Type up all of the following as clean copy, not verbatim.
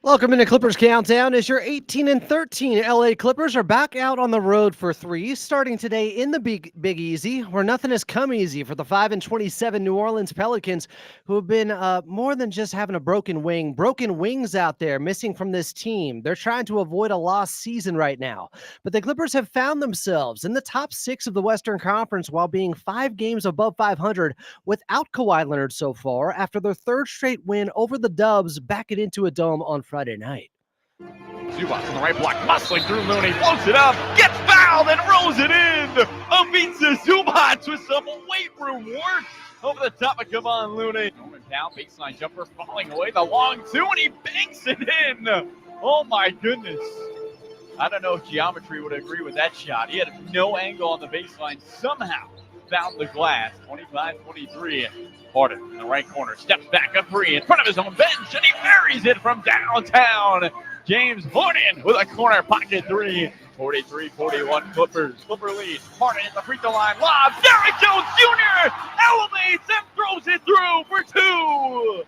Welcome into Clippers Countdown as your 18 and 13 LA Clippers are back out on the road for three, starting today in the Big Easy, where nothing has come easy for the 5 and 27 New Orleans Pelicans, who have been more than just having a broken wings out there, missing from this team. They're trying to avoid a lost season right now, but the Clippers have found themselves in the top six of the Western Conference while being 5 games above 500 without Kawhi Leonard so far after their third straight win over the Dubs back it into a dome on Friday night. Zubac on the right block, muscling through Looney, floats it up, gets fouled and rolls it in. Abitsa Zubac with some weight room work over the top of Kevon Looney. Norman Powell, baseline jumper, falling away the long two, and he banks it in. Oh my goodness. I don't know if geometry would agree with that shot. He had no angle on the baseline, somehow found the glass. 25-23. Harden in the right corner, steps back a three in front of his own bench, and he buries it from downtown. James Harden with a corner pocket three. 43-41 Clippers. Clipper lead. Harden at the free throw line. Lob. Derrick Jones Jr. elevates and throws it through for two.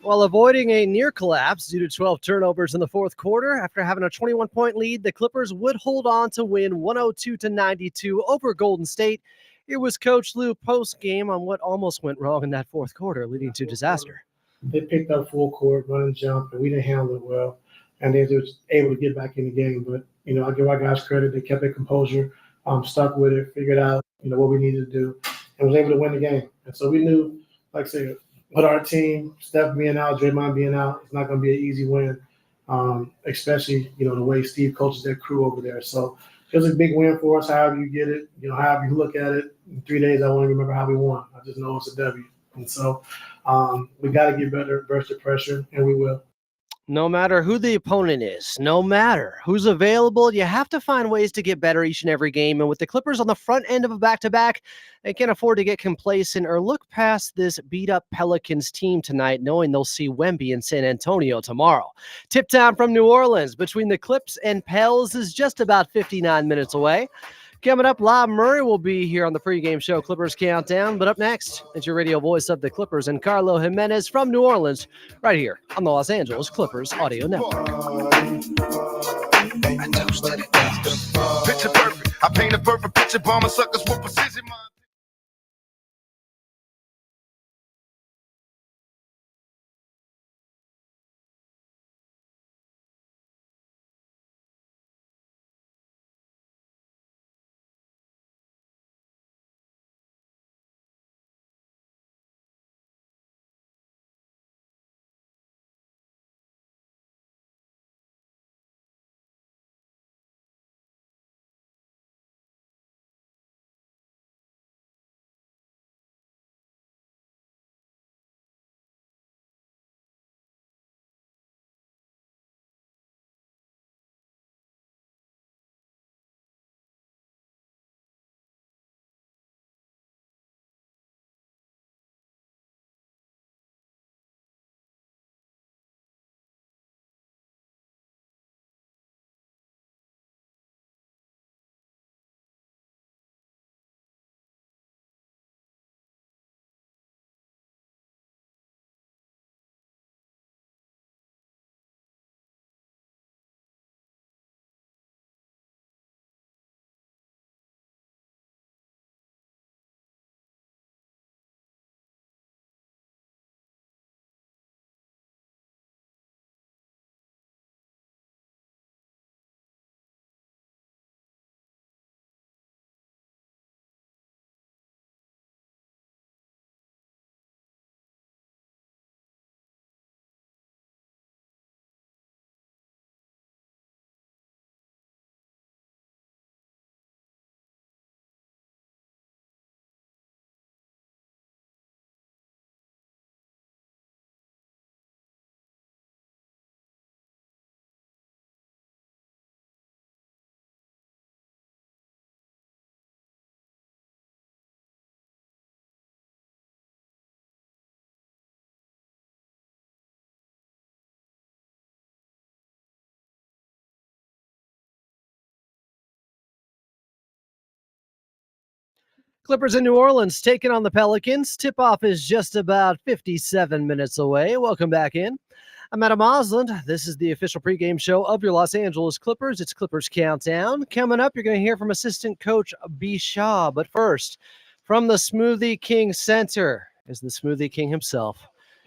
While avoiding a near collapse due to 12 turnovers in the fourth quarter, after having a 21-point lead, the Clippers would hold on to win 102-92 over Golden State. Here was Coach Lue post-game on what almost went wrong in that fourth quarter, leading to disaster. They picked up full court, run and jump, and we didn't handle it well. And they were able to get back in the game. But, I give our guys credit. They kept their composure, stuck with it, figured out, what we needed to do, and was able to win the game. And so we knew, like I said, with our team, Steph being out, Draymond being out, it's not going to be an easy win, especially, the way Steve coaches their crew over there. So it was a big win for us, however you get it, however you look at it. In 3 days, I won't even remember how we won. I just know it's a W. And so we got to get better, burst the pressure, and we will. No matter who the opponent is, no matter who's available, you have to find ways to get better each and every game. And with the Clippers on the front end of a back-to-back, they can't afford to get complacent or look past this beat-up Pelicans team tonight, knowing they'll see Wemby in San Antonio tomorrow. Tip time from New Orleans between the Clips and Pels is just about 59 minutes away. Coming up, Lob Murray will be here on the pregame show Clippers Countdown. But up next, it's your radio voice of the Clippers and Carlo Jimenez from New Orleans, right here on the Los Angeles Clippers Audio Network. Picture perfect. I paint a perfect picture, bombing suckers with precision. Clippers in New Orleans taking on the Pelicans. Tip-off is just about 57 minutes away. Welcome back in. I'm Adam Osland. This is the official pregame show of your Los Angeles Clippers. It's Clippers Countdown. Coming up, you're going to hear from assistant coach B. Shaw. But first, from the Smoothie King Center is the Smoothie King himself.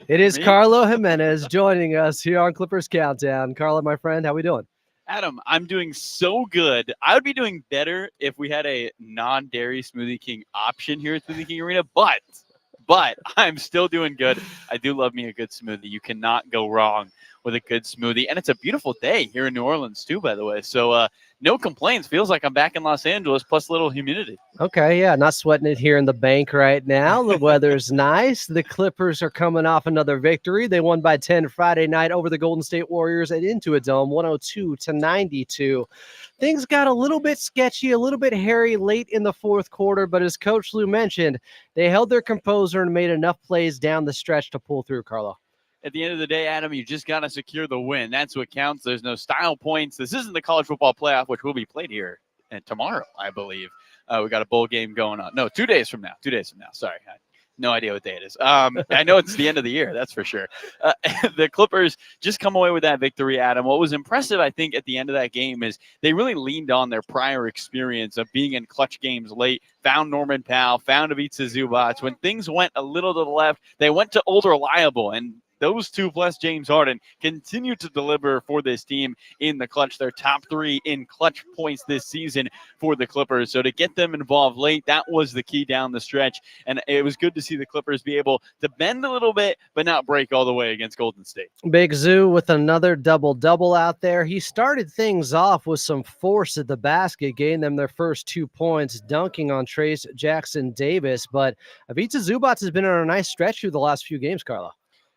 It is Carlo Jimenez joining us here on Clippers Countdown. Carlo, my friend, how we doing? Adam, I'm doing so good. I would be doing better if we had a non-dairy Smoothie King option here at Smoothie King Arena, but I'm still doing good. I do love me a good smoothie. You cannot go wrong with a good smoothie. And it's a beautiful day here in New Orleans too, by the way. So no complaints. Feels like I'm back in Los Angeles, plus a little humidity. Okay, yeah, not sweating it here in the bank right now. The weather's nice. The Clippers are coming off another victory. They won by 10 Friday night over the Golden State Warriors at Intuit Dome, 102-92. Things got a little bit sketchy, a little bit hairy late in the fourth quarter, but as Coach Lou mentioned, they held their composure and made enough plays down the stretch to pull through, Carlo. At the end of the day, Adam, you just got to secure the win. That's what counts. There's no style points. This isn't the college football playoff, which will be played here tomorrow, I believe. We got a bowl game going on. No, 2 days from now. 2 days from now. Sorry. No idea what day it is. I know it's the end of the year, that's for sure. The Clippers just come away with that victory, Adam. What was impressive, I think, at the end of that game is they really leaned on their prior experience of being in clutch games late, found Norman Powell, found Ivica Zubac. When things went a little to the left, they went to old reliable, and those two plus James Harden continue to deliver for this team in the clutch. They're top 3 in clutch points this season for the Clippers. So to get them involved late, that was the key down the stretch. And it was good to see the Clippers be able to bend a little bit, but not break all the way against Golden State. Big Zoo with another double-double out there. He started things off with some force at the basket, gained them their first 2 points, dunking on Trace Jackson Davis. But Ivica Zubac has been on a nice stretch through the last few games, Carlo.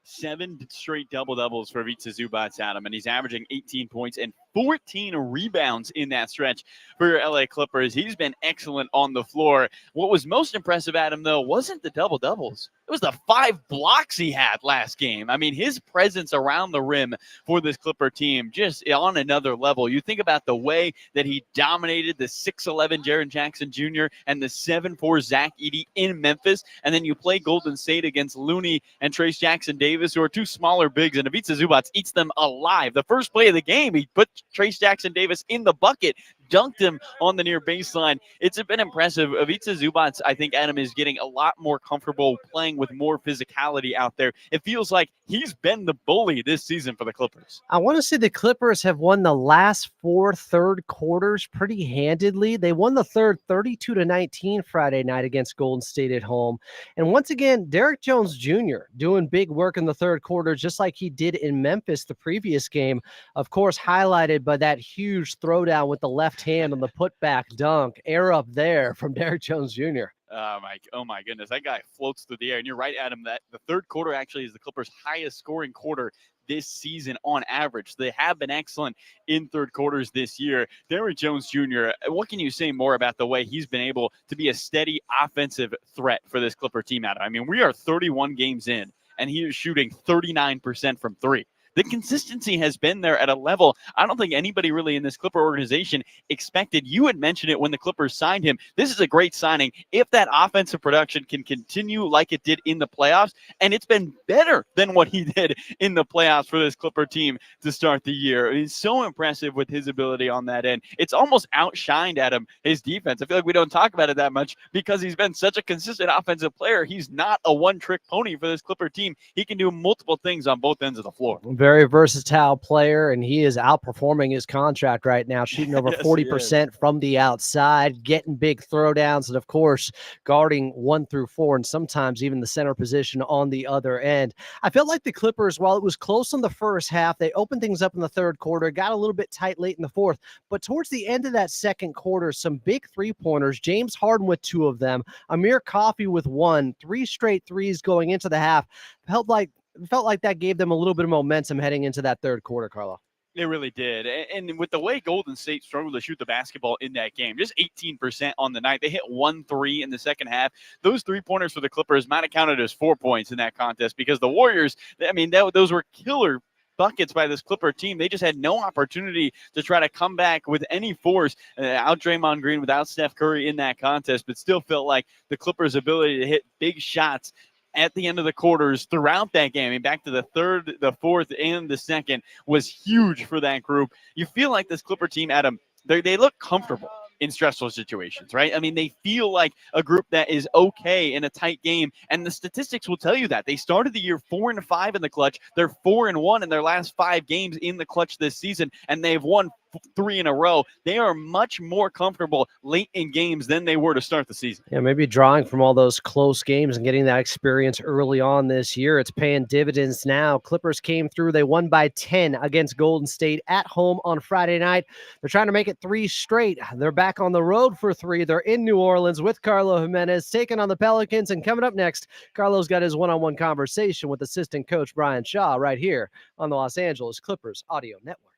7 straight double-doubles for Ivica Zubac, Adam, and he's averaging 18 points and 14 rebounds in that stretch for your LA Clippers. He's been excellent on the floor. What was most impressive, Adam, though, wasn't the double-doubles. It was the 5 blocks he had last game. I mean, his presence around the rim for this Clipper team just on another level. You think about the way that he dominated the 6'11 Jaren Jackson Jr. and the 7'4 Zach Edey in Memphis, and then you play Golden State against Looney and Trace Jackson Davis, who are 2 smaller bigs, and Ivica Zubac eats them alive. The first play of the game, he put Trace Jackson Davis in the bucket, dunked him on the near baseline. It's been impressive. Ivica Zubac, I think, Adam, is getting a lot more comfortable playing with more physicality out there. It feels like he's been the bully this season for the Clippers. I want to say the Clippers have won the last 4 third quarters pretty handedly. They won the third 32-19 Friday night against Golden State at home. And once again, Derrick Jones Jr. doing big work in the third quarter, just like he did in Memphis the previous game. Of course, highlighted by that huge throwdown with the left hand on the putback dunk. Air up there from Derrick Jones Jr. Oh my goodness, that guy floats through the air. And you're right, Adam, that the third quarter actually is the Clippers' highest scoring quarter this season on average. They have been excellent in third quarters this year. Derrick Jones Jr., what can you say more about the way he's been able to be a steady offensive threat for this Clipper team, Adam? I mean, we are 31 games in, and he is shooting 39% from 3. The consistency has been there at a level I don't think anybody really in this Clipper organization expected. You had mentioned it when the Clippers signed him. This is a great signing if that offensive production can continue like it did in the playoffs, and it's been better than what he did in the playoffs for this Clipper team to start the year. He's so impressive with his ability on that end. It's almost outshined, Adam, his defense. I feel like we don't talk about it that much because he's been such a consistent offensive player. He's not a one-trick pony for this Clipper team. He can do multiple things on both ends of the floor. Very versatile player, and he is outperforming his contract right now, shooting over 40% from the outside, getting big throwdowns, and of course, guarding 1 through 4, and sometimes even the center position on the other end. I felt like the Clippers, while it was close in the first half, they opened things up in the third quarter, got a little bit tight late in the fourth, but towards the end of that second quarter, some big three-pointers, James Harden with 2 of them, Amir Coffey with 1, 3 straight threes going into the half. Felt like that gave them a little bit of momentum heading into that third quarter, Carlo. It really did. And with the way Golden State struggled to shoot the basketball in that game, just 18% on the night. They hit 1 3 in the second half. Those 3-pointers for the Clippers might have counted as 4 points in that contest because the Warriors, I mean, those were killer buckets by this Clipper team. They just had no opportunity to try to come back with any force out Draymond Green, without Steph Curry in that contest, but still felt like the Clippers' ability to hit big shots at the end of the quarters throughout that game, I mean, back to the third, the fourth, and the second, was huge for that group. You feel like this Clipper team, Adam, they look comfortable in stressful situations, right? I mean, they feel like a group that is okay in a tight game, and the statistics will tell you that. They started the year 4-5 in the clutch. They're 4-1 in their last 5 games in the clutch this season, and they've won 3 in a row. They are much more comfortable late in games than they were to start the season. Yeah, maybe drawing from all those close games and getting that experience early on this year, it's paying dividends now. Clippers came through. They won by 10 against Golden State at home on Friday night. They're trying to make it 3 straight. They're back on the road for 3. They're in New Orleans with Carlo Jimenez taking on the Pelicans. And coming up next, Carlo's got his one-on-one conversation with assistant coach Brian Shaw right here on the Los Angeles Clippers Audio Network.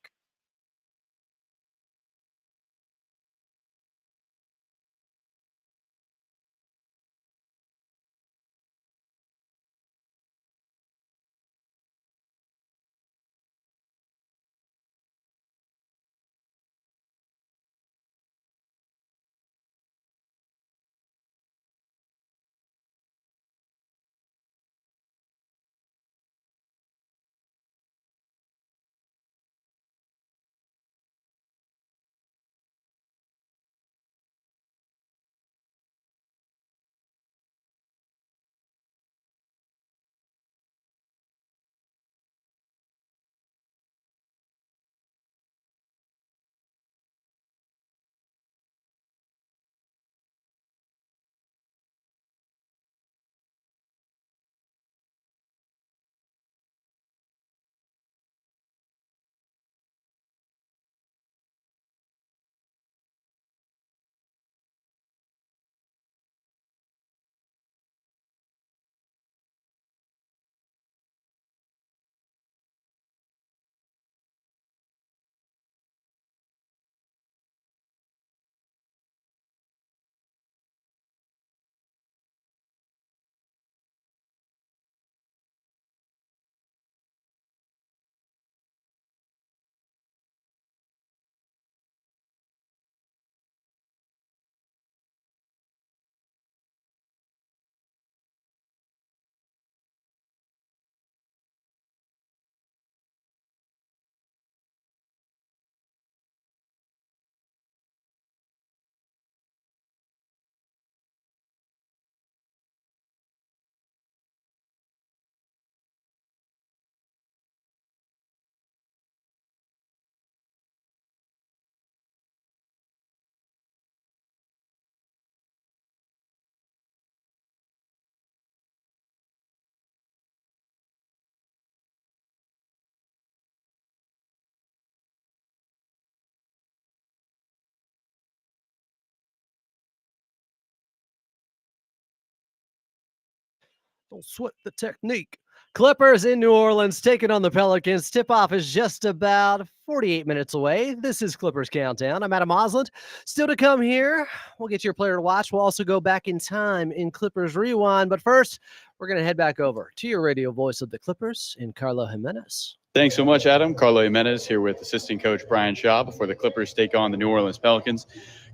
Don't sweat the technique. Clippers in New Orleans taking on the Pelicans. Tip-off is just about 48 minutes away. This is Clippers Countdown. I'm Adam Osland. Still to come here, we'll get your player to watch. We'll also go back in time in Clippers Rewind. But first, we're going to head back over to your radio voice of the Clippers in Carlo Jimenez. Thanks so much, Adam. Carlo Jimenez here with assistant coach Brian Shaw before the Clippers take on the New Orleans Pelicans.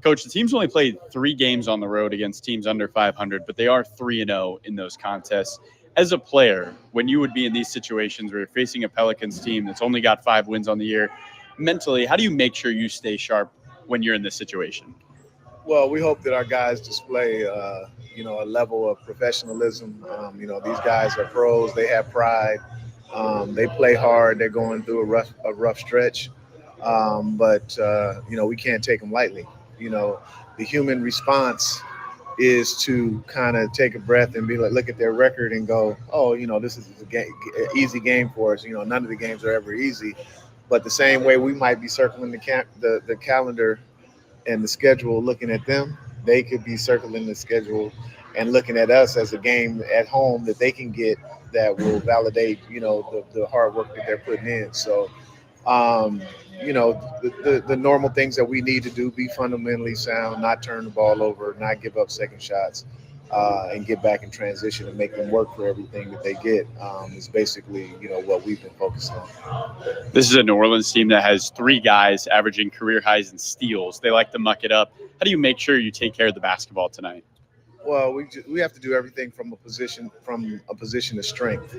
Coach, the team's only played 3 games on the road against teams under 500, but they are 3-0 in those contests. As a player, when you would be in these situations where you're facing a Pelicans team that's only got 5 wins on the year, mentally, how do you make sure you stay sharp when you're in this situation? Well, we hope that our guys display, a level of professionalism. These guys are pros. They have pride. They play hard. They're going through a rough stretch. But we can't take them lightly. The human response is to kind of take a breath and be like, look at their record and go, oh, this is an easy game for us. None of the games are ever easy. But the same way we might be circling the calendar and the schedule looking at them, they could be circling the schedule and looking at us as a game at home that they can get that will validate, the hard work that they're putting in. So, the normal things that we need to do, be fundamentally sound, not turn the ball over, not give up second shots, and get back in transition and make them work for everything that they get is basically, what we've been focused on. This is a New Orleans team that has 3 guys averaging career highs in steals. They like to muck it up. How do you make sure you take care of the basketball tonight? Well, we have to do everything from a position of strength.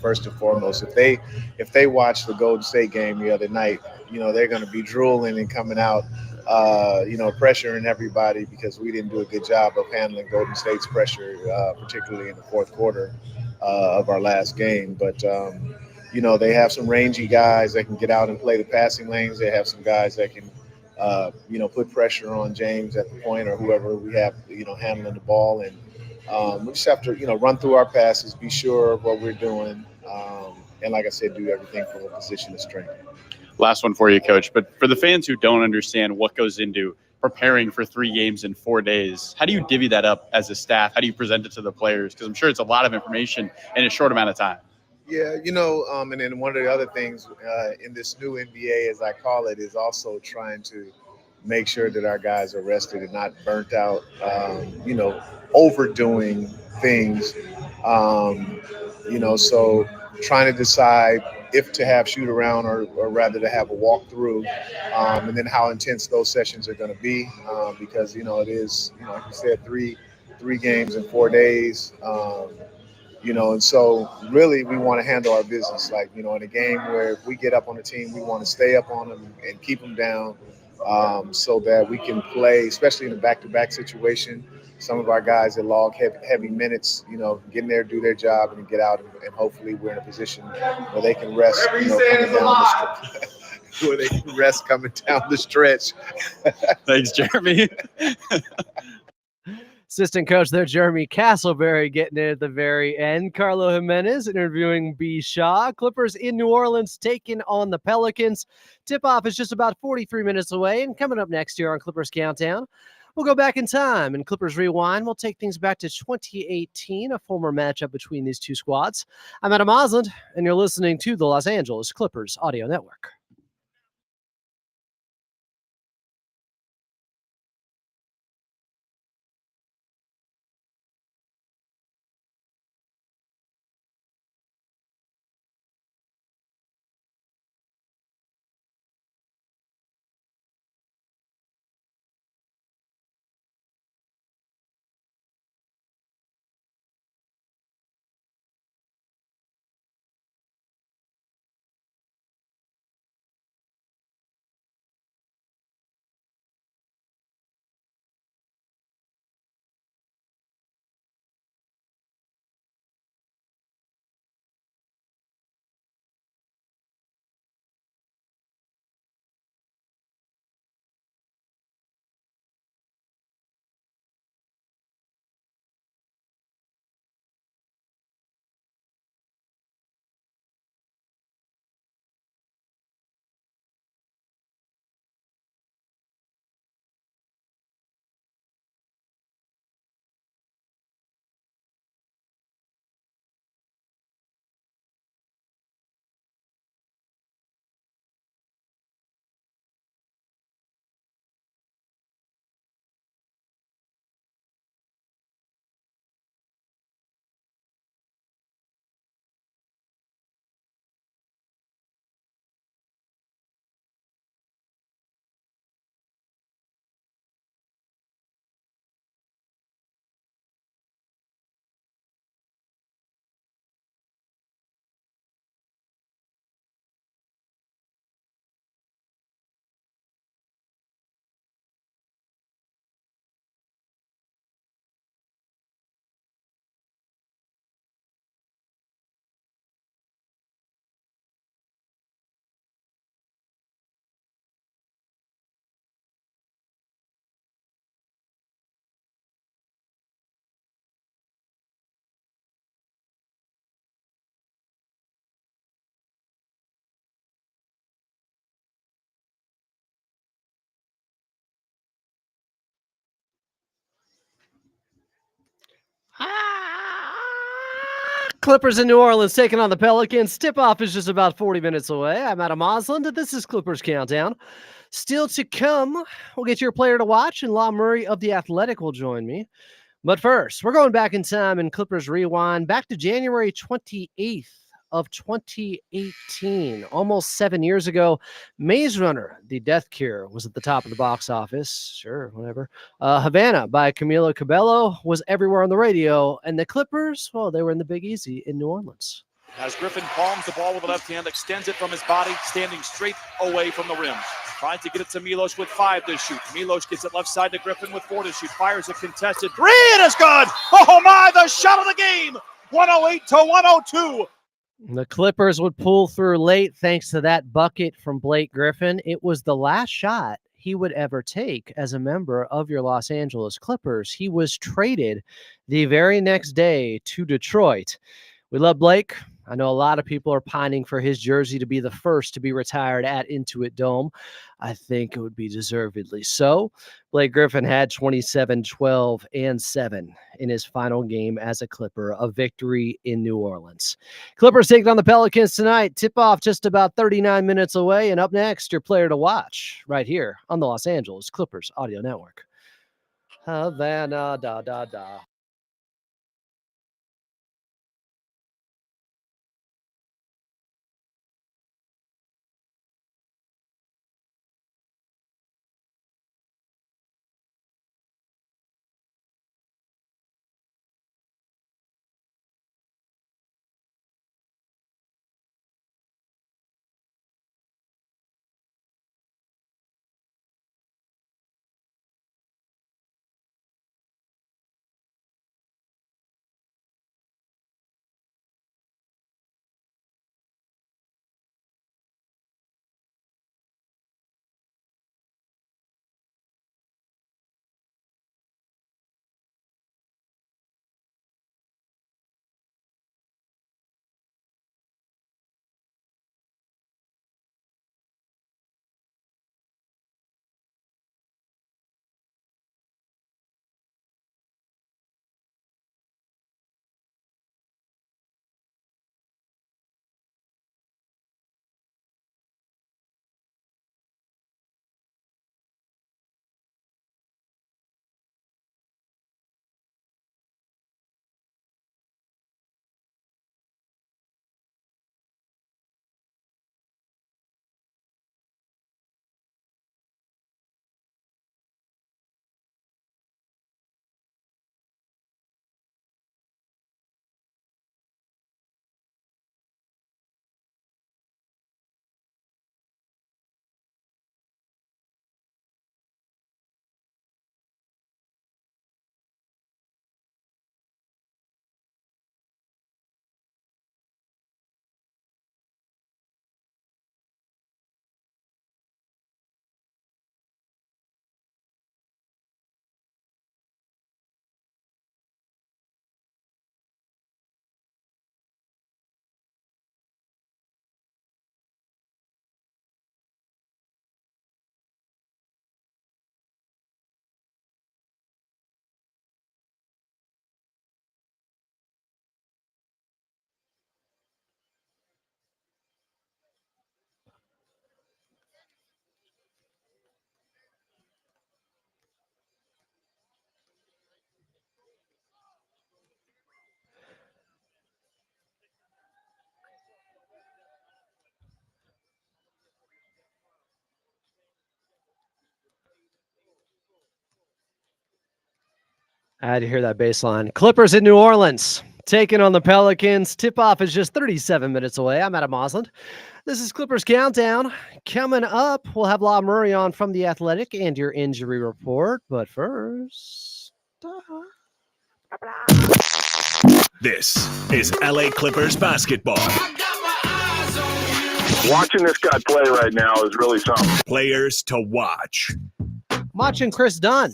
First and foremost, if they watch the Golden State game the other night, they're going to be drooling and coming out, pressuring everybody because we didn't do a good job of handling Golden State's pressure, particularly in the fourth quarter of our last game. But they have some rangy guys that can get out and play the passing lanes. They have some guys that can put pressure on James at the point or whoever we have, handling the ball. And we just have to, run through our passes, be sure of what we're doing. And like I said, do everything from a position of strength. Last one for you, Coach. But for the fans who don't understand what goes into preparing for 3 games in 4 days, how do you divvy that up as a staff? How do you present it to the players? Because I'm sure it's a lot of information in a short amount of time. Yeah, and then one of the other things in this new NBA, as I call it, is also trying to make sure that our guys are rested and not burnt out, overdoing things, so trying to decide if to have shoot around or rather to have a walkthrough, and then how intense those sessions are going to be, because, it is, like you said, three games in 4 days. And so really we want to handle our business. Like, in a game where if we get up on the team, we want to stay up on them and keep them down, so that we can play, especially in a back-to-back situation. Some of our guys that log heavy minutes, get in there, do their job, and then get out, and hopefully we're in a position where they can rest, coming down the stretch. Where they can rest coming down the stretch. Thanks, Jeremy. Assistant coach there, Jeremy Castleberry, getting in at the very end. Carlo Jimenez interviewing B. Shaw. Clippers in New Orleans taking on the Pelicans. Tip-off is just about 43 minutes away, and coming up next year on Clippers Countdown, we'll go back in time, and Clippers Rewind. We'll take things back to 2018, a former matchup between these two squads. I'm Adam Osland, and you're listening to the Los Angeles Clippers Audio Network. Clippers in New Orleans taking on the Pelicans. Tip-off is just about 40 minutes away. I'm Adam Osland, and this is Clippers Countdown. Still to come, we'll get your player to watch, and Law Murray of The Athletic will join me. But first, we're going back in time in Clippers Rewind, back to January 28th of 2018. Almost 7 years ago, Maze Runner, The Death Cure, was at the top of the box office. Sure, whatever. Havana by Camilo Cabello was everywhere on the radio. And the Clippers, well, they were in the Big Easy in New Orleans. As Griffin palms the ball with the left hand, extends it from his body, standing straight away from the rim. Trying to get it to Milos with 5 to shoot. Milos gets it left side to Griffin with 4 to shoot. Fires a contested 3, and it's good! Oh my, the shot of the game! 108 to 102. The Clippers would pull through late thanks to that bucket from Blake Griffin. It was the last shot he would ever take as a member of your Los Angeles Clippers. He was traded the very next day to Detroit. We love Blake. I know a lot of people are pining for his jersey to be the first to be retired at Intuit Dome. I think it would be deservedly so. Blake Griffin had 27, 12, and 7 in his final game as a Clipper, a victory in New Orleans. Clippers taking on the Pelicans tonight. Tip-off just about 39 minutes away. And up next, your player to watch right here on the Los Angeles Clippers Audio Network. Havana, da, da, da. I had to hear that bass line. Clippers in New Orleans, taking on the Pelicans. Tip-off is just 37 minutes away. I'm Adam Osland. This is Clippers Countdown. Coming up, we'll have La Murray on from The Athletic and your injury report. But first... This is LA Clippers basketball. Watching this guy play right now is really something. Players to watch. Watching Chris Dunn.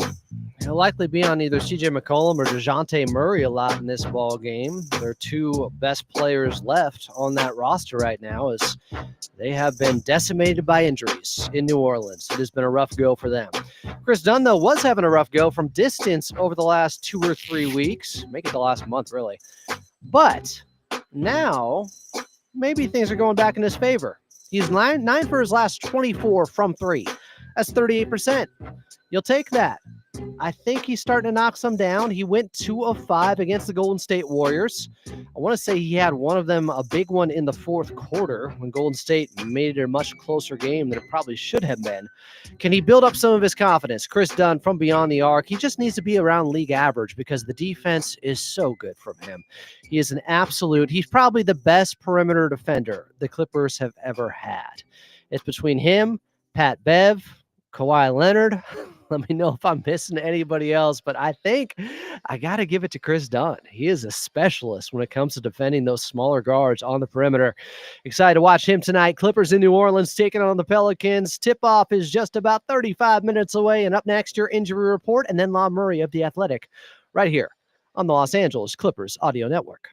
He'll likely be on either CJ McCollum or DeJounte Murray a lot in this ball game. They're two best players left on that roster right now as they have been decimated by injuries in New Orleans. It has been a rough go for them. Chris Dunn, though, was having a rough go from distance over the last 2 or 3 weeks. Make it the last month, really. But now maybe things are going back in his favor. He's 9 for his last 24 from 3. That's 38%. You'll take that. I think he's starting to knock some down. He went 2 of 5 against the Golden State Warriors. I want to say he had one of them, a big one in the fourth quarter when Golden State made it a much closer game than it probably should have been. Can he build up some of his confidence? Chris Dunn from beyond the arc. He just needs to be around league average because the defense is so good from him. He is he's probably the best perimeter defender the Clippers have ever had. It's between him, Pat Bev, Kawhi Leonard. Let me know if I'm missing anybody else, but I think I got to give it to Chris Dunn. He is a specialist when it comes to defending those smaller guards on the perimeter. Excited to watch him tonight. Clippers in New Orleans taking on the Pelicans. Tip-off is just about 35 minutes away, and up next, your injury report, and then La Murray of The Athletic right here on the Los Angeles Clippers Audio Network.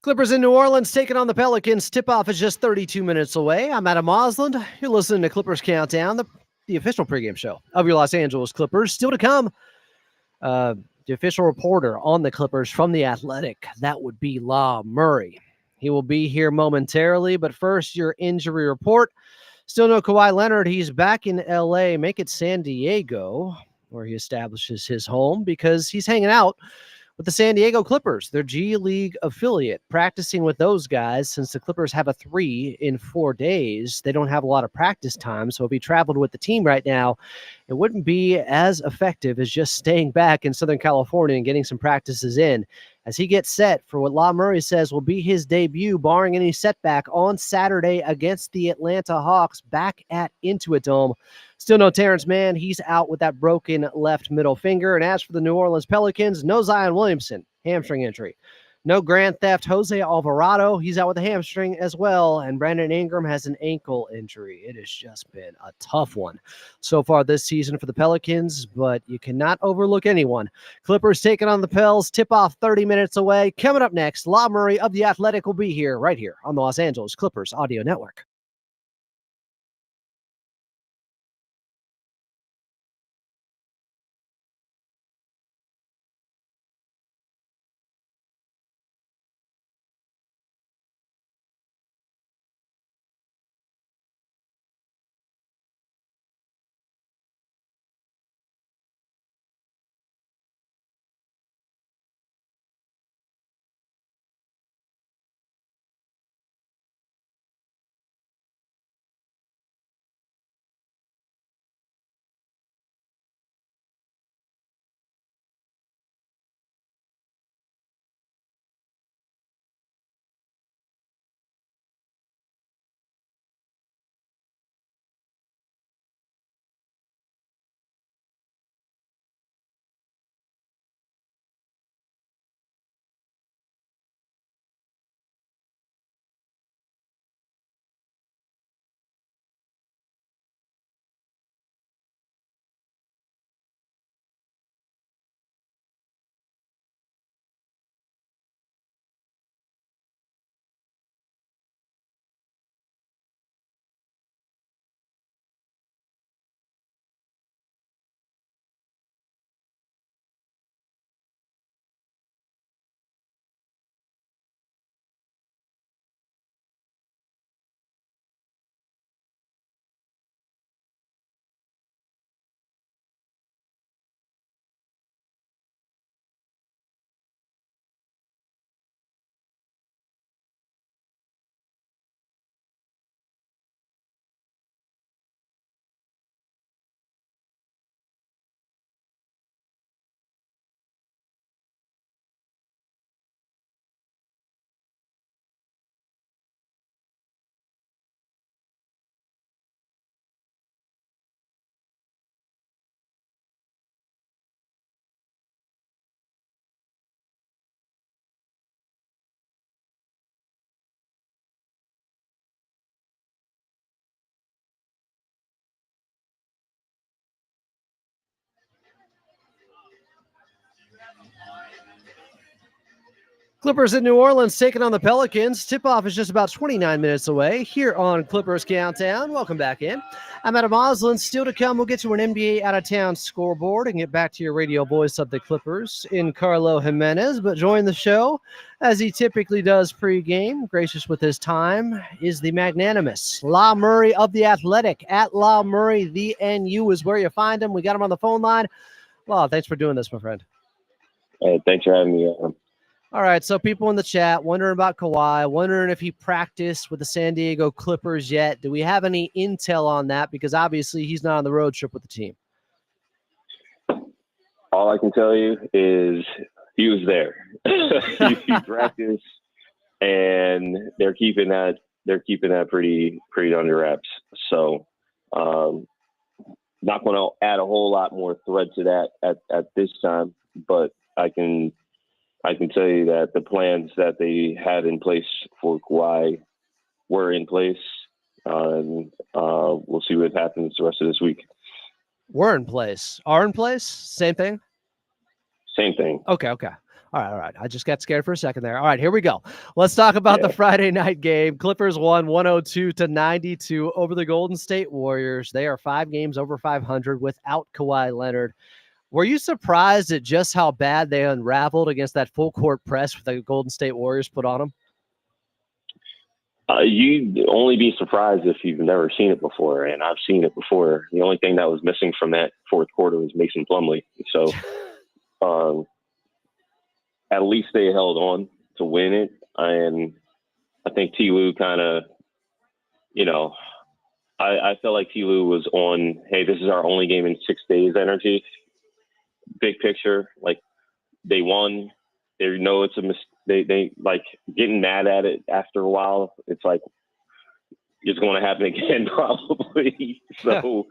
Clippers in New Orleans taking on the Pelicans. Tip-off is just 32 minutes away. I'm Adam Osland. You're listening to Clippers Countdown, the official pregame show of your Los Angeles Clippers. Still to come, the official reporter on the Clippers from The Athletic. That would be La Murray. He will be here momentarily, but first, your injury report. Still no Kawhi Leonard. He's back in L.A. Make it San Diego, where he establishes his home because he's hanging out with the San Diego Clippers, their G League affiliate, practicing with those guys. Since the Clippers have a 3 in 4 days, they don't have a lot of practice time. So if he traveled with the team right now, it wouldn't be as effective as just staying back in Southern California and getting some practices in as he gets set for what La Murray says will be his debut, barring any setback, on Saturday against the Atlanta Hawks back at Intuit Dome. Still no Terrence Mann. He's out with that broken left middle finger. And as for the New Orleans Pelicans, no Zion Williamson, hamstring injury. No Grand Theft Jose Alvarado. He's out with a hamstring as well. And Brandon Ingram has an ankle injury. It has just been a tough one so far this season for the Pelicans, but you cannot overlook anyone. Clippers taking on the Pels. Tip-off 30 minutes away. Coming up next, La Murray of The Athletic will be here right here on the Los Angeles Clippers Audio Network. Clippers in New Orleans taking on the Pelicans. Tip-off is just about 29 minutes away here on Clippers Countdown. Welcome back in. I'm Adam Oslin. Still to come, we'll get to an NBA out-of-town scoreboard and get back to your radio voice of the Clippers in Carlo Jimenez. But join the show, as he typically does pregame, gracious with his time, is the magnanimous La Murray of The Athletic. At La Murray, the NU is where you find him. We got him on the phone line. La, thanks for doing this, my friend. Hey, thanks for having me. All right, so people in the chat wondering about Kawhi, wondering if he practiced with the San Diego Clippers yet. Do we have any intel on that? Because obviously he's not on the road trip with the team. All I can tell you is he was there. he practiced, and they're keeping that pretty under wraps. So, not going to add a whole lot more thread to that at this time, but I can tell you that the plans that they had in place for Kawhi were in place. We'll see what happens the rest of this week. Were in place. Are in place? Same thing? Same thing. Okay. All right. I just got scared for a second there. All right, here we go. Let's talk about the Friday night game. Clippers won 102-92 over the Golden State Warriors. They are 5 games over 500 without Kawhi Leonard. Were you surprised at just how bad they unraveled against that full court press the Golden State Warriors put on them? You'd only be surprised if you've never seen it before, and I've seen it before. The only thing that was missing from that fourth quarter was Mason Plumlee. So at least they held on to win it. And I think T. Lue kind of, I felt like T. Lue was on, hey, this is our only game in 6 days energy. Big picture, like they won, they know it's a mistake. They like getting mad at it after a while. It's like it's going to happen again probably. So,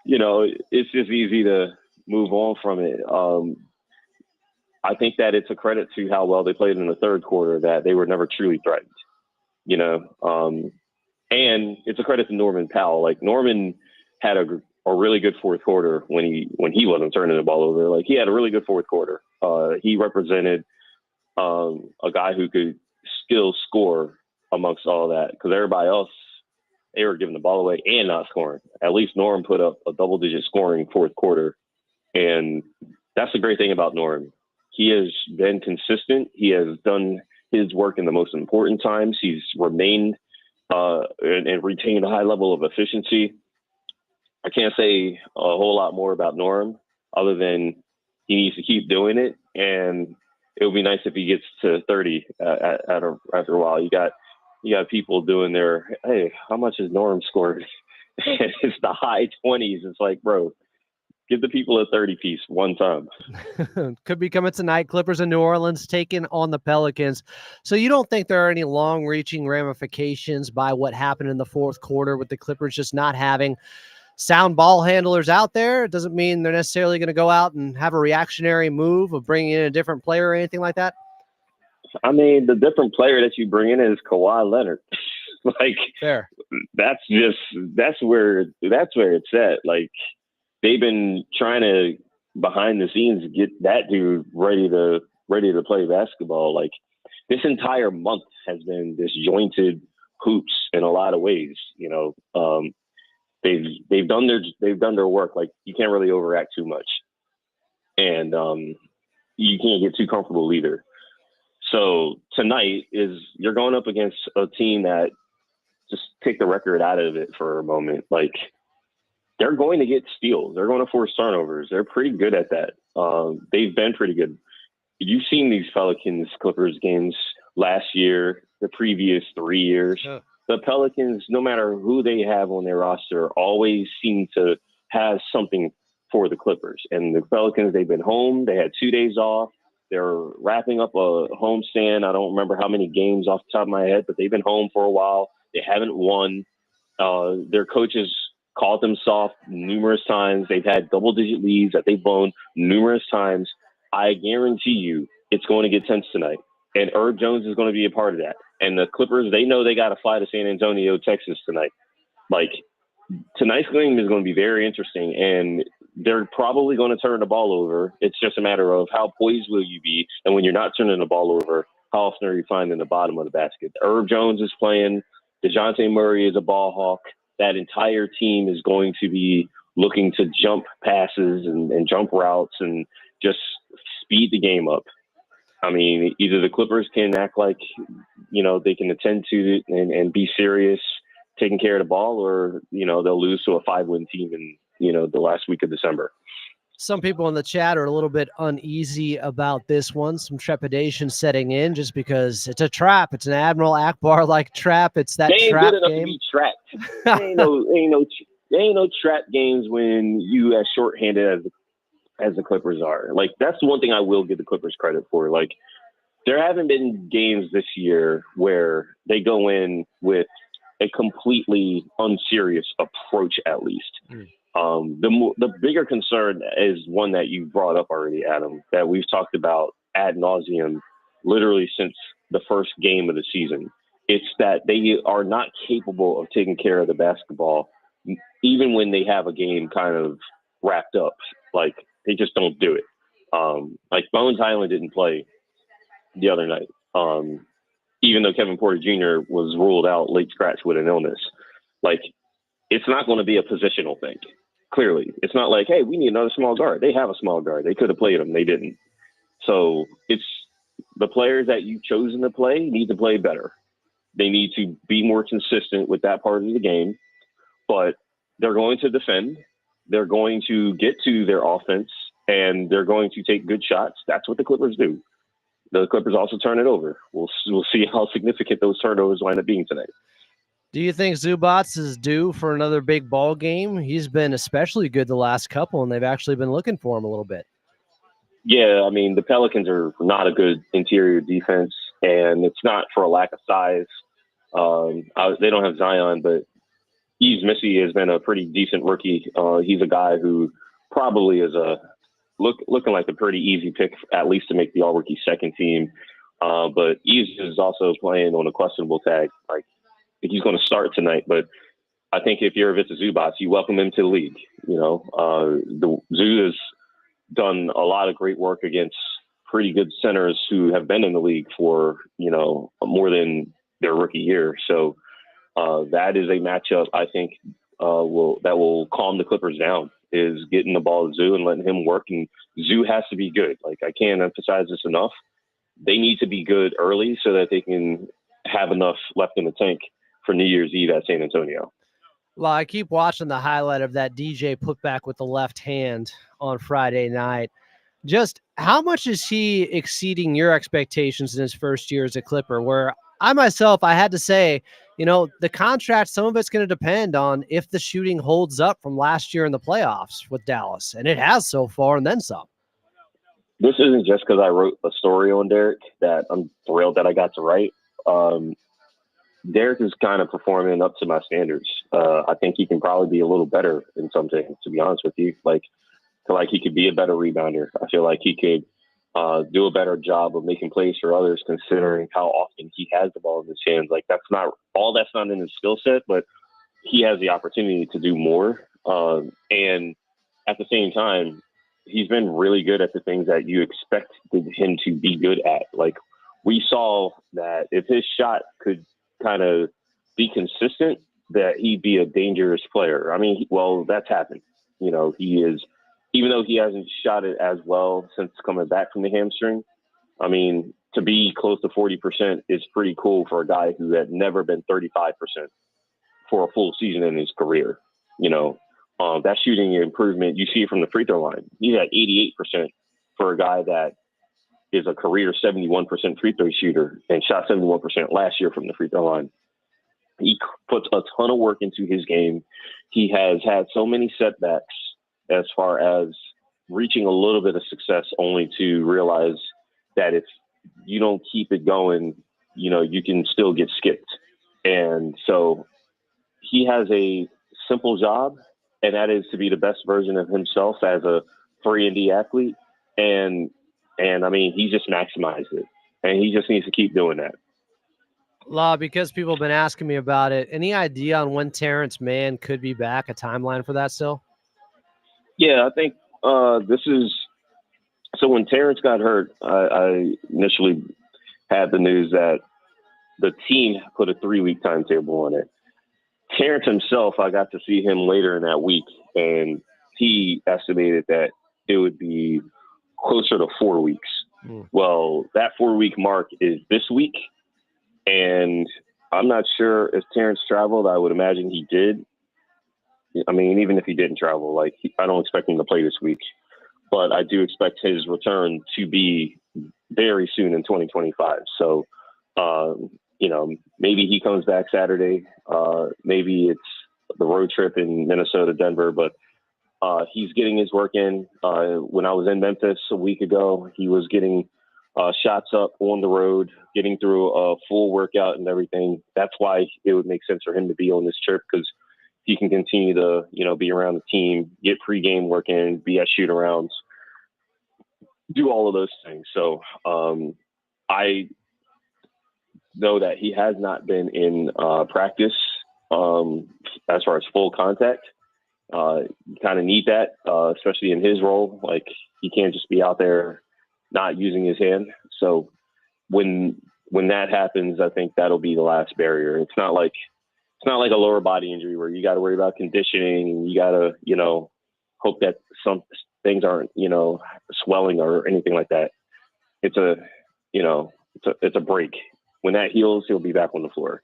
it's just easy to move on from it. I think that it's a credit to how well they played in the third quarter that they were never truly threatened, and it's a credit to Norman Powell. Like Norman had a really good fourth quarter when he wasn't turning the ball over. Like he had a really good fourth quarter. He represented a guy who could still score amongst all that, because everybody else, they were giving the ball away and not scoring. At least Norm put up a double-digit scoring fourth quarter, and that's the great thing about Norm. He has been consistent. He has done his work in the most important times. He's remained and retained a high level of efficiency. I can't say a whole lot more about Norm other than he needs to keep doing it, and it would be nice if he gets to 30 after a while. You got people doing their, hey, how much has Norm scored? It's the high 20s. It's like, bro, give the people a 30 piece one time. Could be coming tonight. Clippers in New Orleans taking on the Pelicans. So you don't think there are any long-reaching ramifications by what happened in the fourth quarter with the Clippers just not having sound ball handlers out there? It doesn't mean they're necessarily going to go out and have a reactionary move of bringing in a different player or anything like that. I mean, the different player that you bring in is Kawhi Leonard. Like, fair. That's where it's at. Like, they've been trying to behind the scenes get that dude ready to play basketball. Like, this entire month has been disjointed hoops in a lot of ways. They've done their work. Like, you can't really overact too much, and you can't get too comfortable either. So tonight you're going up against a team that, just take the record out of it for a moment. Like, they're going to get steals. They're going to force turnovers. They're pretty good at that. They've been pretty good. You've seen these Pelicans Clippers games last year, the previous 3 years. Yeah. The Pelicans, no matter who they have on their roster, always seem to have something for the Clippers. And the Pelicans, they've been home. They had 2 days off. They're wrapping up a homestand. I don't remember how many games off the top of my head, but they've been home for a while. They haven't won. Their coaches called them soft numerous times. They've had double-digit leads that they've blown numerous times. I guarantee you it's going to get tense tonight. And Herb Jones is going to be a part of that. And the Clippers, they know they got to fly to San Antonio, Texas tonight. Like, tonight's game is going to be very interesting, and they're probably going to turn the ball over. It's just a matter of how poised will you be. And when you're not turning the ball over, how often are you finding the bottom of the basket? Herb Jones is playing. DeJounte Murray is a ball hawk. That entire team is going to be looking to jump passes and jump routes and just speed the game up. I mean, either the Clippers can act like, they can attend to it and be serious, taking care of the ball, or, they'll lose to a 5-win team in, the last week of December. Some people in the chat are a little bit uneasy about this one. Some trepidation setting in just because it's a trap. It's an Admiral Akbar-like trap. It's that they ain't trap good enough game. To be trapped. There ain't no trap games when you as shorthanded as the Clippers are. Like, that's the one thing I will give the Clippers credit for. Like, there haven't been games this year where they go in with a completely unserious approach, at least. The bigger concern is one that you brought up already, Adam, that we've talked about ad nauseum literally since the first game of the season. It's that they are not capable of taking care of the basketball, even when they have a game kind of wrapped up. Like, they just don't do it. Like, Bones Highland didn't play the other night, even though Kevin Porter Jr. was ruled out late scratch with an illness. Like, it's not going to be a positional thing. Clearly, it's not like, hey, we need another small guard. They have a small guard. They could have played him. They didn't. So it's the players that you've chosen to play need to play better. They need to be more consistent with that part of the game, but they're going to defend. They're going to get to their offense, and they're going to take good shots. That's what the Clippers do. The Clippers also turn it over. We'll see how significant those turnovers wind up being tonight. Do you think Zubats is due for another big ball game? He's been especially good the last couple, and they've actually been looking for him a little bit. Yeah, I mean, the Pelicans are not a good interior defense, and it's not for a lack of size. They don't have Zion, but Yves Missy has been a pretty decent rookie. He's a guy who probably is looking like a pretty easy pick, at least to make the all-rookie second team. But Yves is also playing on a questionable tag. Like, he's going to start tonight, but I think if you're Ivica Zubac, you welcome him to the league. The Zoo has done a lot of great work against pretty good centers who have been in the league for, more than their rookie year. So that is a matchup I think will calm the Clippers down, is getting the ball to Zoo and letting him work. And Zoo has to be good. Like, I can't emphasize this enough. They need to be good early so that they can have enough left in the tank for New Year's Eve at San Antonio. Well, I keep watching the highlight of that DJ putback with the left hand on Friday night. Just how much is he exceeding your expectations in his first year as a Clipper? Where I had to say, the contract, some of it's going to depend on if the shooting holds up from last year in the playoffs with Dallas. And it has so far, and then some. This isn't just because I wrote a story on Derek that I'm thrilled that I got to write. Derek is kind of performing up to my standards. I think he can probably be a little better in some things, to be honest with you. Like, I feel like he could be a better rebounder. I feel like he could do a better job of making plays for others, considering how often he has the ball in his hands. Like, that's not in his skill set, but he has the opportunity to do more. And at the same time, he's been really good at the things that you expect him to be good at. Like, we saw that if his shot could kind of be consistent, that he'd be a dangerous player. I mean, that's happened. He is, even though he hasn't shot it as well since coming back from the hamstring, I mean, to be close to 40% is pretty cool for a guy who had never been 35% for a full season in his career. That shooting improvement, you see it from the free throw line. He's at 88% for a guy that is a career 71% free throw shooter and shot 71% last year from the free throw line. He puts a ton of work into his game. He has had so many setbacks as far as reaching a little bit of success, only to realize that if you don't keep it going, you can still get skipped. And so he has a simple job, and that is to be the best version of himself as a 3-and-D athlete. And I mean, he just maximized it, and he just needs to keep doing that. Law, because people have been asking me about it, any idea on when Terrence Mann could be back, a timeline for that still? Yeah, I think so when Terrence got hurt, I initially had the news that the team put a 3-week timetable on it. Terrence himself, I got to see him later in that week, and he estimated that it would be closer to 4 weeks. Well, that 4-week mark is this week, and I'm not sure if Terrence traveled. I would imagine he did. I mean, even if he didn't travel, I don't expect him to play this week, but I do expect his return to be very soon in 2025. So, maybe he comes back Saturday. Maybe it's the road trip in Minnesota, Denver, but he's getting his work in. When I was in Memphis a week ago, he was getting shots up on the road, getting through a full workout and everything. That's why it would make sense for him to be on this trip, because he can continue to, be around the team, get pregame work in, be at shoot-arounds, do all of those things. So I know that he has not been in practice as far as full contact. You kind of need that, especially in his role. Like, he can't just be out there not using his hand. So when that happens, I think that'll be the last barrier. It's not like a lower body injury where you got to worry about conditioning and you got to, hope that some things aren't, swelling or anything like that. It's a break. When that heals, he'll be back on the floor.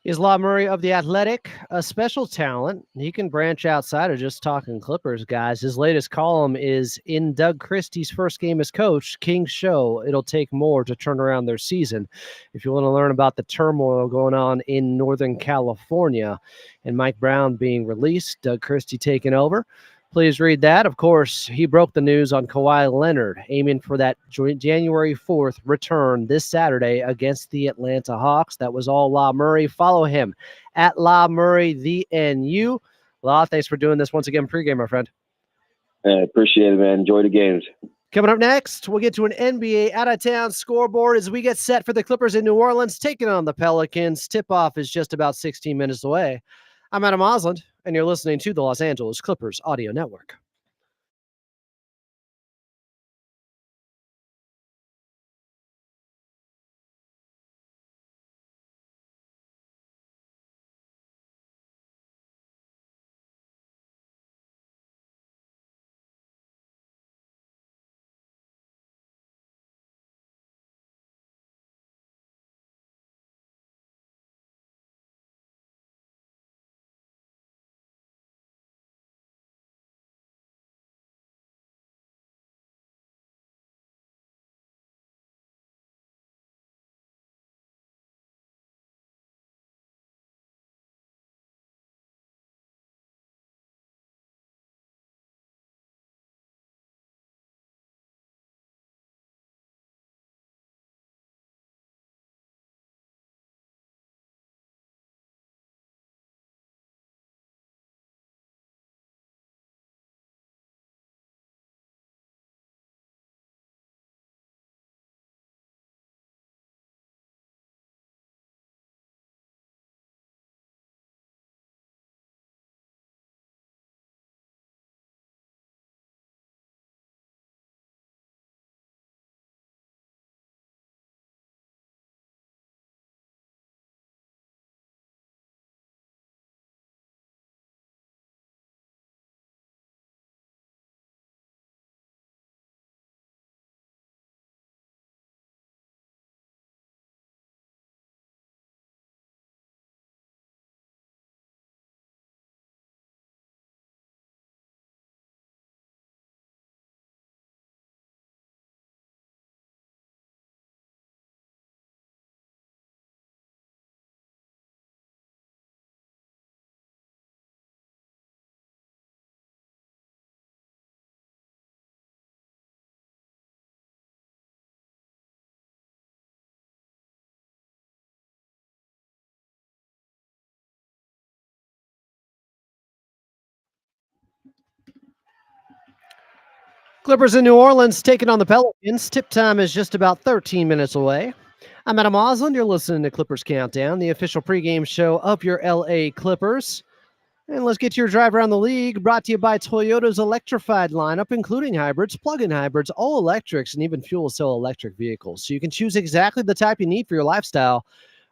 Is La Murray of The Athletic a special talent? He can branch outside of just talking Clippers, guys. His latest column is in Doug Christie's first game as coach, King's Show. It'll take more to turn around their season. If you want to learn about the turmoil going on in Northern California and Mike Brown being released, Doug Christie taking over, please read that. Of course, he broke the news on Kawhi Leonard, aiming for that January 4th return this Saturday against the Atlanta Hawks. That was all La Murray. Follow him at La Murray, the NU. La, thanks for doing this once again, pregame, my friend. Appreciate it, man. Enjoy the games. Coming up next, we'll get to an NBA out-of-town scoreboard as we get set for the Clippers in New Orleans, taking on the Pelicans. Tip-off is just about 16 minutes away. I'm Adam Osland, and you're listening to the Los Angeles Clippers Audio Network. Clippers in New Orleans taking on the Pelicans. Tip time is just about 13 minutes away. I'm Adam Osland. You're listening to Clippers Countdown, the official pregame show of your LA Clippers. And let's get to your drive around the league, brought to you by Toyota's electrified lineup, including hybrids, plug-in hybrids, all electrics, and even fuel cell electric vehicles. So you can choose exactly the type you need for your lifestyle.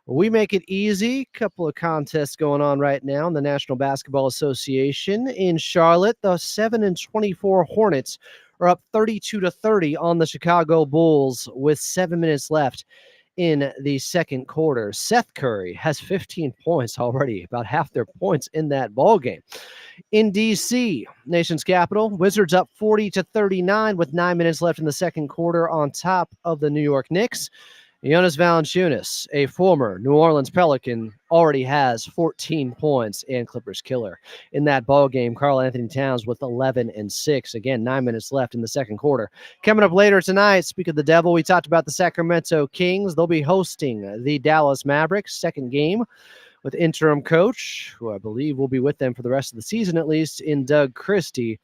We make it easy. Couple of contests going on right now in the National Basketball Association in Charlotte. The 7-24 Hornets are up 32-30 on the Chicago Bulls with 7 minutes left in the second quarter. Seth Curry has 15 points already, about half their points in that ball game. In D.C., nation's capital, Wizards up 40-39 with 9 minutes left in the second quarter on top of the New York Knicks. Jonas Valanciunas, a former New Orleans Pelican, already has 14 points and Clippers killer. In that ball game, Karl Anthony Towns with 11 and 6. Again, 9 minutes left in the second quarter. Coming up later tonight, speak of the devil, we talked about the Sacramento Kings. They'll be hosting the Dallas Mavericks, second game with interim coach, who I believe will be with them for the rest of the season at least, in Doug Christie.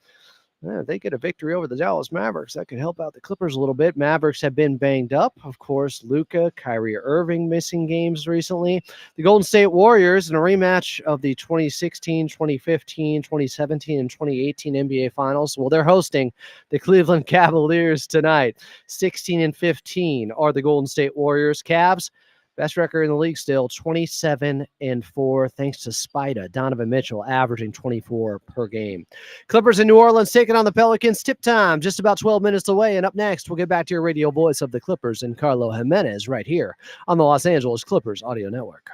If they get a victory over the Dallas Mavericks, that could help out the Clippers a little bit. Mavericks have been banged up. Of course, Luka, Kyrie Irving missing games recently. The Golden State Warriors in a rematch of the 2016, 2015, 2017, and 2018 NBA Finals. Well, they're hosting the Cleveland Cavaliers tonight. 16-15 are the Golden State Warriors. Cavs, best record in the league still, 27-4, thanks to Spida. Donovan Mitchell averaging 24 per game. Clippers in New Orleans taking on the Pelicans. Tip time, just about 12 minutes away. And up next, we'll get back to your radio voice of the Clippers and Carlo Jimenez right here on the Los Angeles Clippers Audio Network.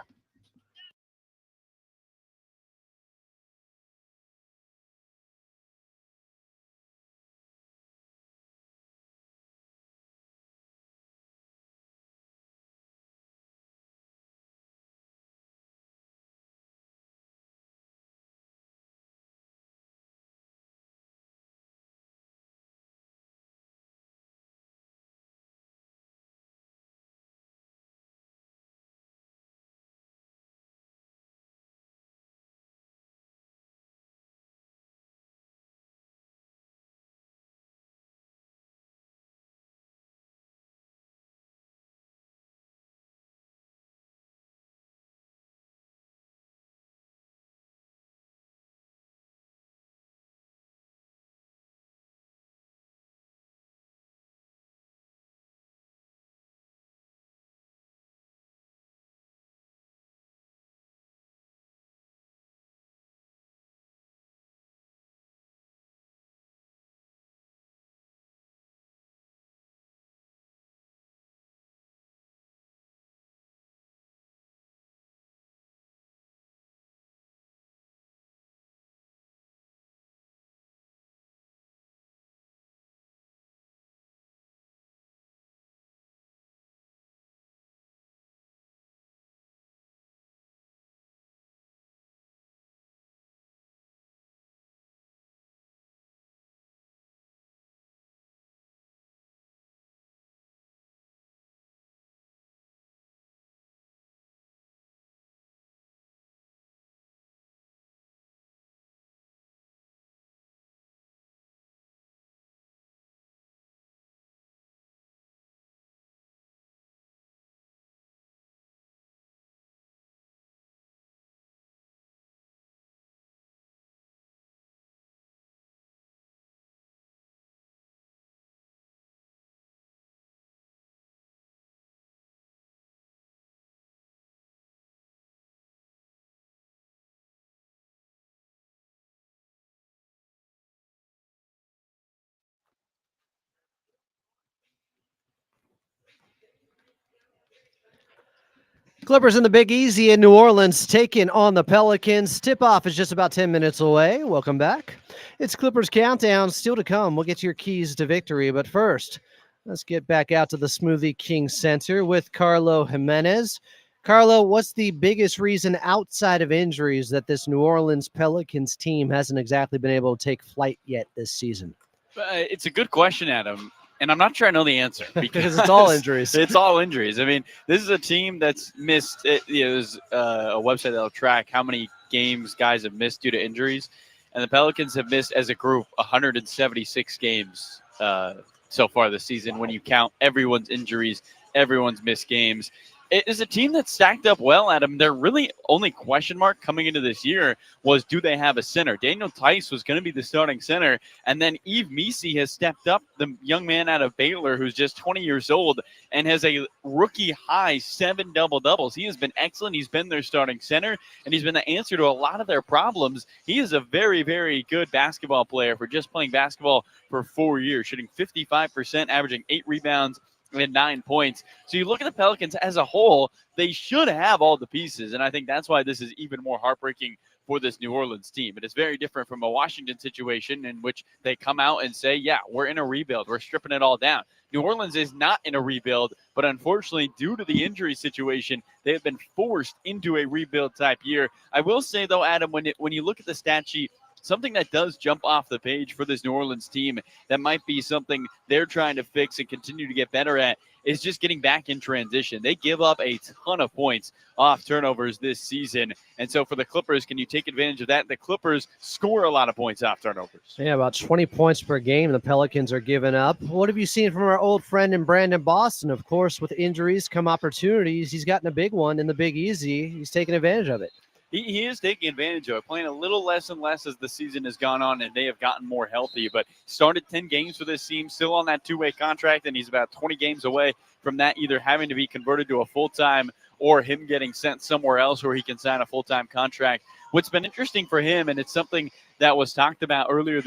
Clippers in the Big Easy in New Orleans taking on the Pelicans. Tip-off is just about 10 minutes away. Welcome back. It's Clippers Countdown still to come. We'll get to your keys to victory. But first, let's get back out to the Smoothie King Center with Carlo Jimenez. Carlo, what's the biggest reason outside of injuries that this New Orleans Pelicans team hasn't exactly been able to take flight yet this season? It's a good question, Adam. And I'm not sure I know the answer because it's all injuries. It's all injuries. I mean, this is a team that's missed. There's a website that'll track how many games guys have missed due to injuries. And the Pelicans have missed as a group 176 games so far this season when you count everyone's injuries, everyone's missed games. it is a team that's stacked up well, Adam. Their really only question mark coming into this year was, do they have a center? Daniel Tice was going to be the starting center, and then Yves Misi has stepped up, the young man out of Baylor who's just 20 years old and has a rookie-high 7 double-doubles. He has been excellent. He's been their starting center, and he's been the answer to a lot of their problems. He is a very, very good basketball player for just playing basketball for 4 years, shooting 55%, averaging 8 rebounds, and 9 points. So you look at the Pelicans as a whole, they should have all the pieces, and I think that's why this is even more heartbreaking for this New Orleans team. It is very different from a Washington situation in which they come out and say, yeah, we're in a rebuild. We're stripping it all down. New Orleans is not in a rebuild, but unfortunately, due to the injury situation, they have been forced into a rebuild type year. I will say, though, Adam, when you look at the stat sheet, something that does jump off the page for this New Orleans team that might be something they're trying to fix and continue to get better at is just getting back in transition. They give up a ton of points off turnovers this season. And so for the Clippers, can you take advantage of that? The Clippers score a lot of points off turnovers. Yeah, about 20 points per game the Pelicans are giving up. What have you seen from our old friend in Brandon Boston? Of course, with injuries come opportunities. He's gotten a big one in the Big Easy. He's taking advantage of it. He is taking advantage of it, playing a little less and less as the season has gone on, and they have gotten more healthy. But started 10 games for this team, still on that two-way contract, and he's about 20 games away from that either having to be converted to a full-time or him getting sent somewhere else where he can sign a full-time contract. What's been interesting for him, and it's something that was talked about earlier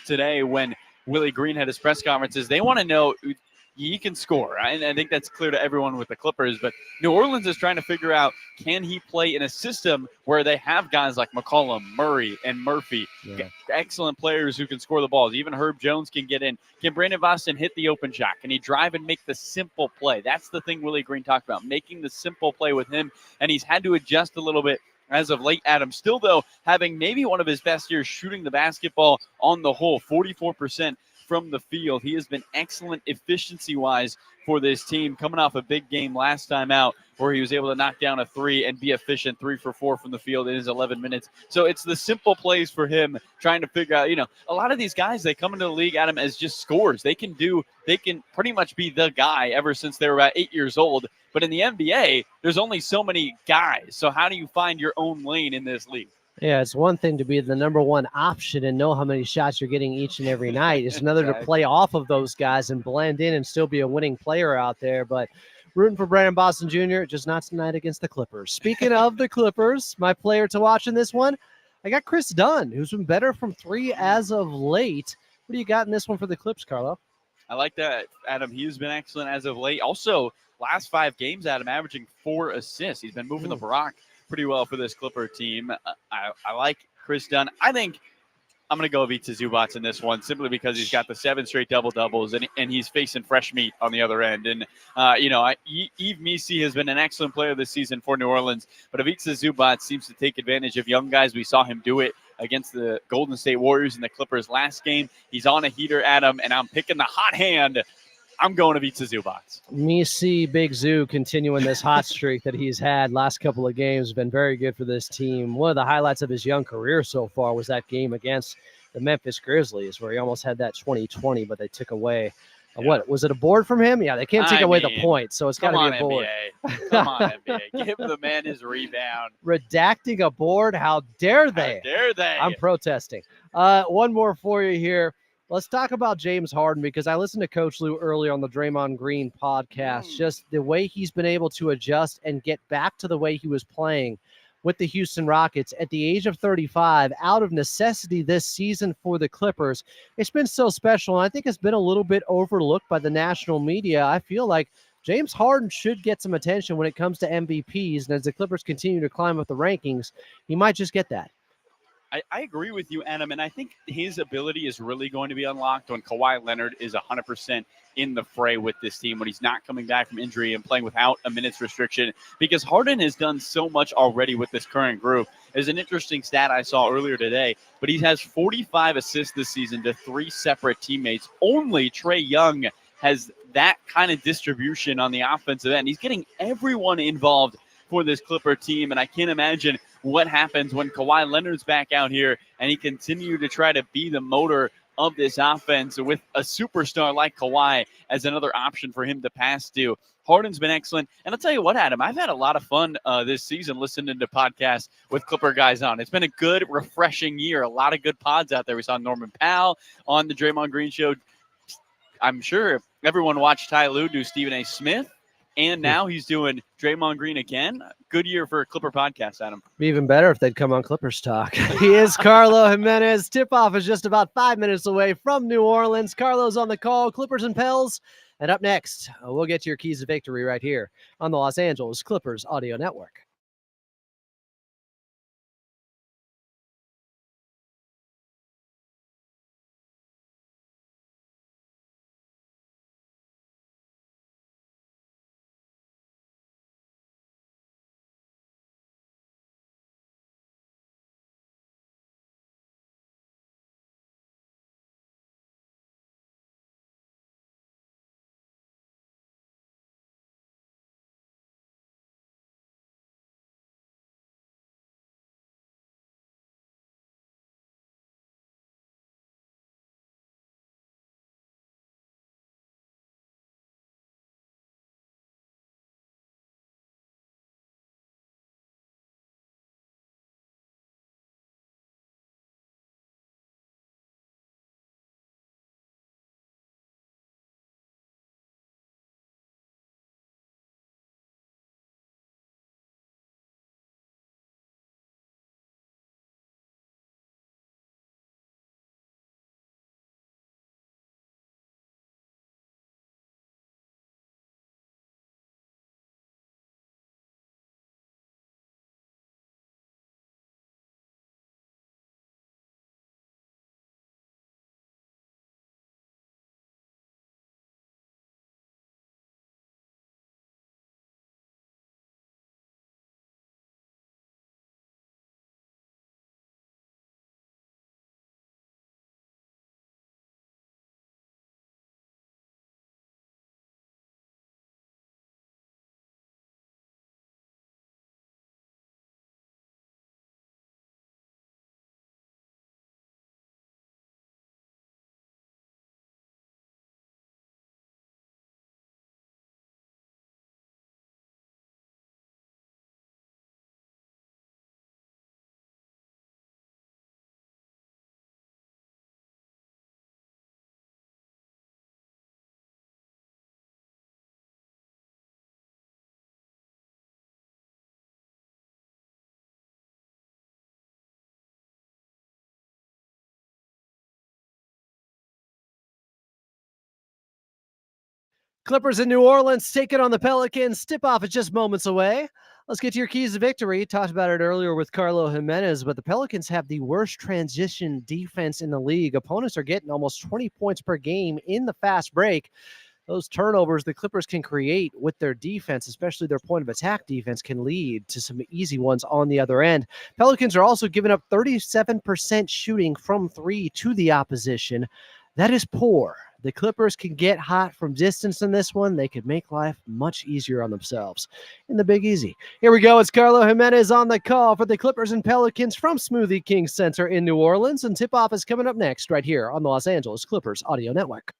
today when Willie Green had his press conference, is they want to know he can score. And I think that's clear to everyone with the Clippers. But New Orleans is trying to figure out, can he play in a system where they have guys like McCollum, Murray, and Murphy, excellent players who can score the balls. Even Herb Jones can get in. Can Brandon Boston hit the open shot? Can he drive and make the simple play? That's the thing Willie Green talked about, making the simple play with him. And he's had to adjust a little bit as of late, Adam. Still, though, having maybe one of his best years shooting the basketball on the whole, 44% from the field. He has been excellent efficiency-wise for this team, coming off a big game last time out where he was able to knock down a three and be efficient, 3 for 4 from the field in his 11 minutes. So it's the simple plays for him, trying to figure out, a lot of these guys, they come into the league, Adam, as just scorers. They can pretty much be the guy ever since they were about 8 years old. But in the NBA, there's only so many guys. So how do you find your own lane in this league? Yeah, it's one thing to be the number one option and know how many shots you're getting each and every night. It's another to play off of those guys and blend in and still be a winning player out there. But rooting for Brandon Boston Jr., just not tonight against the Clippers. Speaking of the Clippers, my player to watch in this one, I got Chris Dunn, who's been better from 3 as of late. What do you got in this one for the Clips, Carlo? I like that, Adam. He's been excellent as of late. Also, last 5 games, Adam, averaging 4 assists. He's been moving the rock pretty well for this Clipper team. I like Chris Dunn. I think I'm going to go Ivica Zubac in this one simply because he's got the 7 straight double-doubles and he's facing fresh meat on the other end. And, Yves Misi has been an excellent player this season for New Orleans, but Ivica Zubac seems to take advantage of young guys. We saw him do it against the Golden State Warriors in the Clippers last game. He's on a heater, Adam, and I'm picking the hot hand. I'm going to Ivica Zubac. Me see Big Zoo continuing this hot streak that he's had last couple of games. Been very good for this team. One of the highlights of his young career so far was that game against the Memphis Grizzlies where he almost had that 20-20, but they took away. What, was it a board from him? Yeah, they can't take away the point, so it's got to be a board. NBA. Come on, NBA. Give the man his rebound. Redacting a board? How dare they? How dare they? I'm protesting. One more for you here. Let's talk about James Harden because I listened to Coach Lou earlier on the Draymond Green podcast. Just the way he's been able to adjust and get back to the way he was playing with the Houston Rockets at the age of 35 out of necessity this season for the Clippers. It's been so special, and I think it's been a little bit overlooked by the national media. I feel like James Harden should get some attention when it comes to MVPs, and as the Clippers continue to climb up the rankings, he might just get that. I agree with you, Adam, and I think his ability is really going to be unlocked when Kawhi Leonard is 100% in the fray with this team, when he's not coming back from injury and playing without a minutes restriction, because Harden has done so much already with this current group. There's an interesting stat I saw earlier today, but he has 45 assists this season to 3 separate teammates. Only Trae Young has that kind of distribution on the offensive end. He's getting everyone involved for this Clipper team, and I can't imagine what happens when Kawhi Leonard's back out here and he continue to try to be the motor of this offense with a superstar like Kawhi as another option for him to pass to. Harden's been excellent. And I'll tell you what, Adam, I've had a lot of fun this season listening to podcasts with Clipper guys on. It's been a good, refreshing year. A lot of good pods out there. We saw Norman Powell on the Draymond Green Show. I'm sure everyone watched Ty Lue do Stephen A. Smith. And now he's doing Draymond Green again. Good year for a Clipper podcast, Adam. Be even better if they'd come on Clippers Talk. He is Carlo Jimenez. Tip-off is just about 5 minutes away from New Orleans. Carlo's on the call. Clippers and Pels. And up next, we'll get to your keys to victory right here on the Los Angeles Clippers Audio Network. Clippers in New Orleans taking on the Pelicans. Tip-off is just moments away. Let's get to your keys to victory. Talked about it earlier with Carlo Jimenez, but the Pelicans have the worst transition defense in the league. Opponents are getting almost 20 points per game in the fast break. Those turnovers the Clippers can create with their defense, especially their point of attack defense, can lead to some easy ones on the other end. Pelicans are also giving up 37% shooting from three to the opposition. That is poor. The Clippers can get hot from distance in this one. They could make life much easier on themselves in the Big Easy. Here we go. It's Carlo Jimenez on the call for the Clippers and Pelicans from Smoothie King Center in New Orleans. And tip-off is coming up next right here on the Los Angeles Clippers Audio Network.